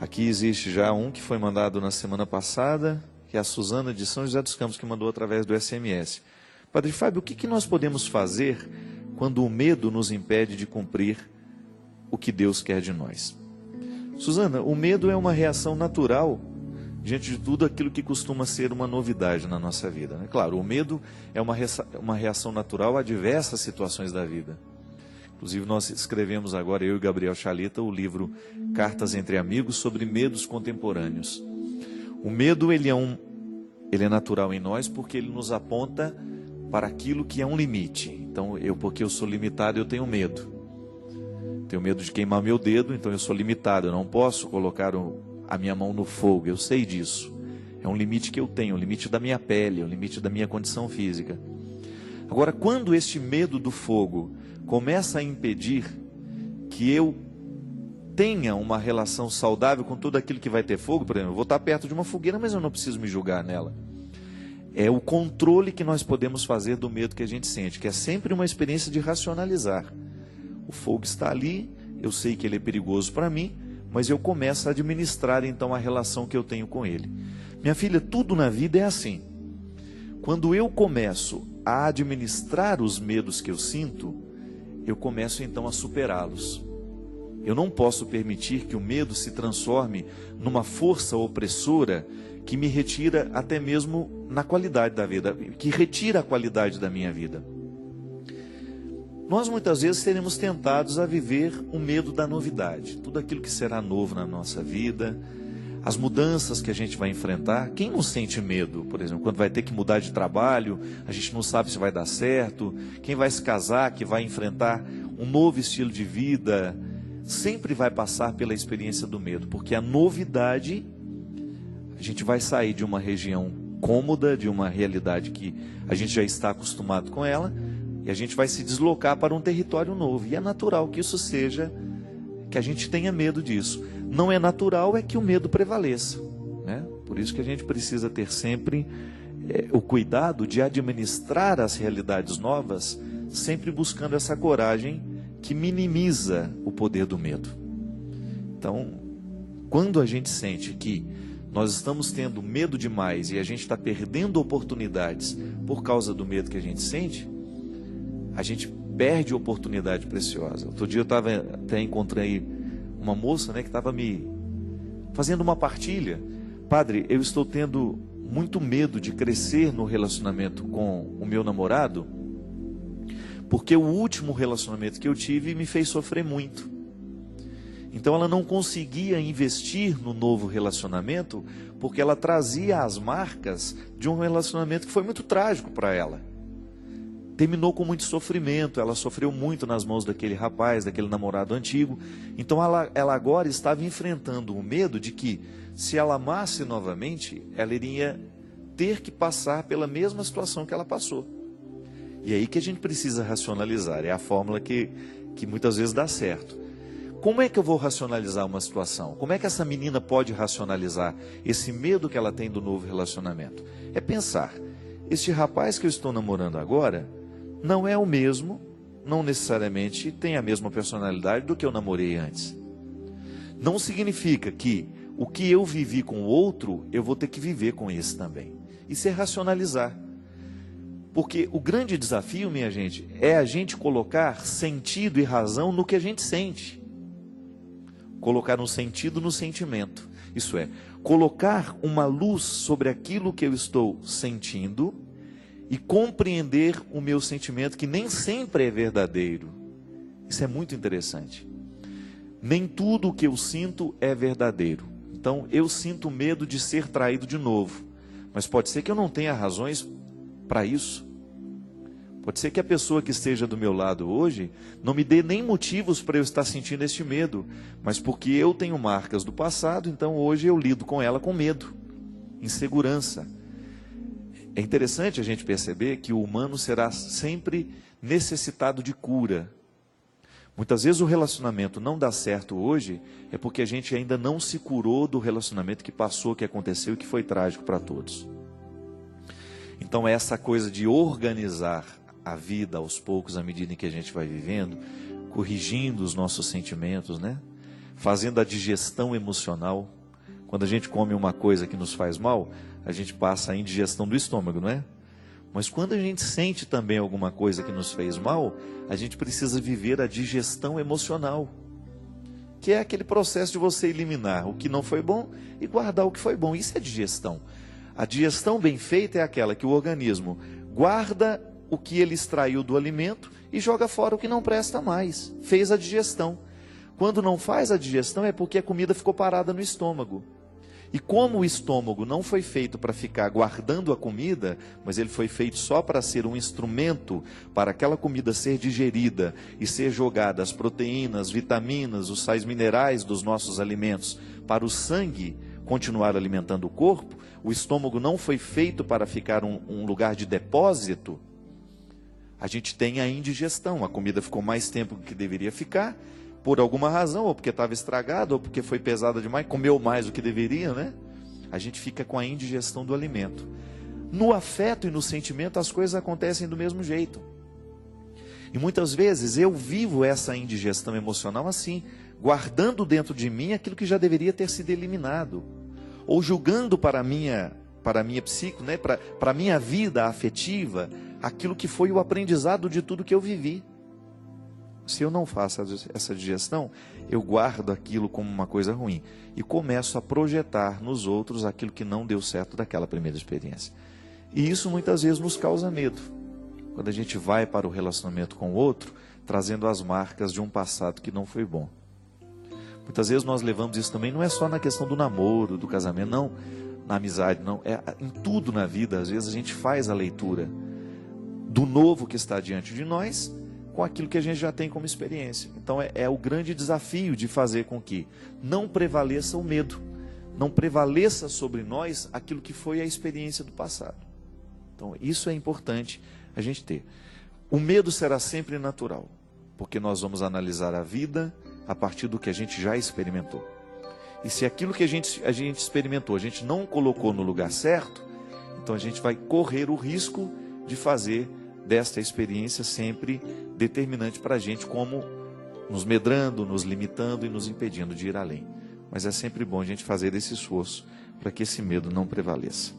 Aqui existe já um que foi mandado na semana passada, que é a Suzana de São José dos Campos, que mandou através do SMS. Padre Fábio, o que nós podemos fazer quando o medo nos impede de cumprir o que Deus quer de nós? Suzana, o medo é uma reação natural diante de tudo aquilo que costuma ser uma novidade na nossa vida, né? Claro, o medo é uma reação natural a diversas situações da vida. Inclusive nós escrevemos agora, eu e Gabriel Chalita, o livro Cartas entre Amigos sobre medos contemporâneos. O medo ele é natural em nós porque ele nos aponta para aquilo que é um limite. Então, porque eu sou limitado, eu tenho medo. Tenho medo de queimar meu dedo, então eu sou limitado. Eu não posso colocar a minha mão no fogo, eu sei disso. É um limite que eu tenho, um limite da minha pele, um limite da minha condição física. Agora, quando este medo do fogo começa a impedir que eu tenha uma relação saudável com tudo aquilo que vai ter fogo, por exemplo, eu vou estar perto de uma fogueira, mas eu não preciso me julgar nela. É o controle que nós podemos fazer do medo que a gente sente, que é sempre uma experiência de racionalizar. O fogo está ali, eu sei que ele é perigoso para mim, mas eu começo a administrar então a relação que eu tenho com ele. Minha filha, tudo na vida é assim. Quando eu começo a administrar os medos que eu sinto, eu começo então a superá-los. Eu não posso permitir que o medo se transforme numa força opressora que me retira até mesmo na qualidade da vida, que retira a qualidade da minha vida. Nós muitas vezes seremos tentados a viver o medo da novidade, tudo aquilo que será novo na nossa vida, as mudanças que a gente vai enfrentar. Quem não sente medo, por exemplo, quando vai ter que mudar de trabalho, a gente não sabe se vai dar certo, quem vai se casar, que vai enfrentar um novo estilo de vida, sempre vai passar pela experiência do medo, porque a novidade, a gente vai sair de uma região cômoda, de uma realidade que a gente já está acostumado com ela, e a gente vai se deslocar para um território novo. E é natural que isso seja, que a gente tenha medo disso. Não é natural é que o medo prevaleça, né? Por isso que a gente precisa ter sempre o cuidado de administrar as realidades novas, sempre buscando essa coragem que minimiza o poder do medo. Então, quando a gente sente que nós estamos tendo medo demais e a gente está perdendo oportunidades por causa do medo que a gente sente, a gente perde oportunidade preciosa. Outro dia eu até encontrei uma moça, né, que estava me fazendo uma partilha. Padre, eu estou tendo muito medo de crescer no relacionamento com o meu namorado, porque o último relacionamento que eu tive me fez sofrer muito. Então ela não conseguia investir no novo relacionamento, porque ela trazia as marcas de um relacionamento que foi muito trágico para ela. Terminou com muito sofrimento, ela sofreu muito nas mãos daquele rapaz, daquele namorado antigo. Então ela agora estava enfrentando o medo de que, se ela amasse novamente, ela iria ter que passar pela mesma situação que ela passou. E é aí que a gente precisa racionalizar, é a fórmula que muitas vezes dá certo. Como é que eu vou racionalizar uma situação? Como é que essa menina pode racionalizar esse medo que ela tem do novo relacionamento? É pensar, este rapaz que eu estou namorando agora não é o mesmo, não necessariamente tem a mesma personalidade do que eu namorei antes. Não significa que o que eu vivi com o outro, eu vou ter que viver com esse também. Isso é racionalizar. Porque o grande desafio, minha gente, é a gente colocar sentido e razão no que a gente sente. Colocar um sentido no sentimento. Isso é, colocar uma luz sobre aquilo que eu estou sentindo e compreender o meu sentimento, que nem sempre é verdadeiro. Isso é muito interessante. Nem tudo o que eu sinto é verdadeiro. Então, eu sinto medo de ser traído de novo. Mas pode ser que eu não tenha razões para isso. Pode ser que a pessoa que esteja do meu lado hoje não me dê nem motivos para eu estar sentindo este medo, mas porque eu tenho marcas do passado, então hoje eu lido com ela com medo, insegurança. É interessante a gente perceber que o humano será sempre necessitado de cura. Muitas vezes o relacionamento não dá certo hoje, é porque a gente ainda não se curou do relacionamento que passou, que aconteceu e que foi trágico para todos. Então essa coisa de organizar a vida aos poucos, à medida em que a gente vai vivendo, corrigindo os nossos sentimentos, né? fazendo a digestão emocional. Quando a gente come uma coisa que nos faz mal, a gente passa a indigestão do estômago, não é? Mas quando a gente sente também alguma coisa que nos fez mal, a gente precisa viver a digestão emocional, que é aquele processo de você eliminar o que não foi bom e guardar o que foi bom. Isso é digestão. A digestão bem feita é aquela que o organismo guarda o que ele extraiu do alimento e joga fora o que não presta mais. Fez a digestão. Quando não faz a digestão é porque a comida ficou parada no estômago. E como o estômago não foi feito para ficar guardando a comida, mas ele foi feito só para ser um instrumento para aquela comida ser digerida e ser jogada as proteínas, vitaminas, os sais minerais dos nossos alimentos para o sangue continuar alimentando o corpo, o estômago não foi feito para ficar um lugar de depósito, a gente tem a indigestão. A comida ficou mais tempo do que deveria ficar, por alguma razão, ou porque estava estragada, ou porque foi pesada demais, comeu mais do que deveria, né? A gente fica com a indigestão do alimento. No afeto e no sentimento, as coisas acontecem do mesmo jeito. E muitas vezes eu vivo essa indigestão emocional assim, guardando dentro de mim aquilo que já deveria ter sido eliminado, ou julgando para a minha psique, né? para a minha vida afetiva, aquilo que foi o aprendizado de tudo que eu vivi. Se eu não faço essa digestão, eu guardo aquilo como uma coisa ruim e começo a projetar nos outros aquilo que não deu certo daquela primeira experiência. E isso muitas vezes nos causa medo, quando a gente vai para o relacionamento com o outro, trazendo as marcas de um passado que não foi bom. Muitas vezes nós levamos isso também, não é só na questão do namoro, do casamento, não, na amizade, não, é em tudo na vida. Às vezes a gente faz a leitura do novo que está diante de nós com aquilo que a gente já tem como experiência. Então é o grande desafio de fazer com que não prevaleça o medo, não prevaleça sobre nós aquilo que foi a experiência do passado. Então isso é importante a gente ter. O medo será sempre natural, porque nós vamos analisar a vida a partir do que a gente já experimentou. E se aquilo que a gente experimentou, a gente não colocou no lugar certo, então a gente vai correr o risco de fazer desta experiência sempre determinante para a gente, como nos medrando, nos limitando e nos impedindo de ir além. Mas é sempre bom a gente fazer esse esforço para que esse medo não prevaleça.